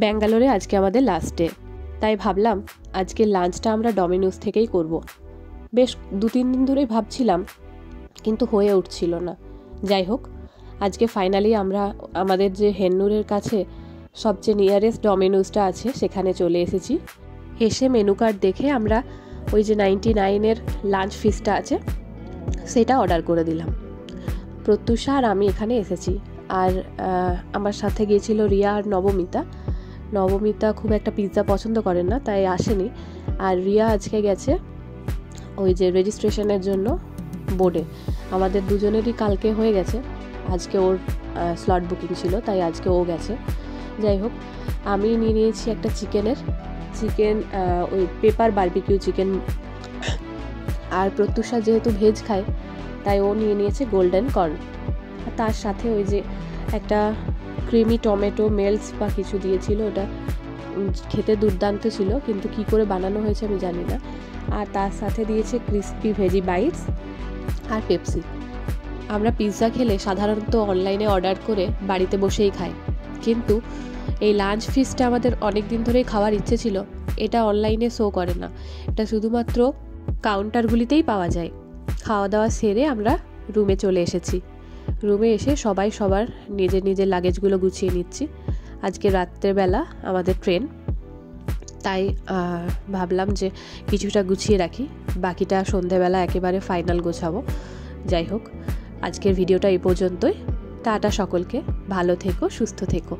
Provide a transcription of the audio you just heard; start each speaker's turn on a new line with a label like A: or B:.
A: ব্যাঙ্গালোরে আজকে আমাদের লাস্ট ডে, তাই ভাবলাম আজকে লাঞ্চটা আমরা ডমিনোস থেকেই করব। বেশ 2-3 দিন ধরেই ভাবছিলাম, কিন্তু হয়ে উঠছিল না। যাই হোক, আজকে ফাইনালি আমরা আমাদের যে হেন্নুরের কাছে সবচেয়ে নিয়ারেস্ট ডমিনোসটা আছে সেখানে চলে এসেছি। এসে মেনু কার্ড দেখে আমরা ওই যে 99-এর লাঞ্চ ফিসটা আছে সেটা অর্ডার করে দিলাম। প্রত্যুষা আর আমি এখানে এসেছি, আর আমার সাথে গিয়েছিল রিয়া আর নবমিতা খুব একটা পিৎজা পছন্দ করেন না, তাই আসেনি। আর রিয়া আজকে গেছে ওই যে রেজিস্ট্রেশনের জন্য বোর্ডে। আমাদের দুজনেরই কালকে হয়ে গেছে, আজকে ওর স্লট বুকিং ছিল, তাই আজকে ও গেছে। যাই হোক, আমি নিয়ে নিয়েছি একটা চিকেন ওই পেপার বারবিকিউ চিকেন, আর প্রত্যুষা যেহেতু ভেজ খায় তাই ও নিয়ে নিয়েছে গোল্ডেন কর্ন। আর তার সাথে ওই যে একটা ক্রিমি টমেটো মেলস বা কিছু দিয়েছিল, ওটা খেতে দুর্দান্ত ছিল, কিন্তু কি করে বানানো হয়েছে আমি জানি না। আর তার সাথে দিয়েছে ক্রিস্পি ভেজি বাইটস আর পেপসি। আমরা পিৎজা খেলে সাধারণত অনলাইনে অর্ডার করে বাড়িতে বসেই খাই, কিন্তু এই লাঞ্চ ফিসটা আমাদের অনেক দিন ধরেই খাওয়ার ইচ্ছে ছিল। এটা অনলাইনে শো করে না, এটা শুধুমাত্র কাউন্টারগুলিতেই পাওয়া যায়। খাওয়া দাওয়া সেরে আমরা রুমে চলে এসেছি। রুমে এসে সবাই সবার নিজের নিজের লাগেজগুলো গুছিয়ে নিচ্ছি। আজকে রাত্রেবেলা আমাদের ট্রেন, তাই ভাবলাম যে কিছুটা গুছিয়ে রাখি, বাকিটা সন্ধেবেলা একেবারে ফাইনাল গোছাবো। যাই হোক, আজকের ভিডিওটা এই পর্যন্তই। টাটা সকলকে, ভালো থেকো, সুস্থ থেকো।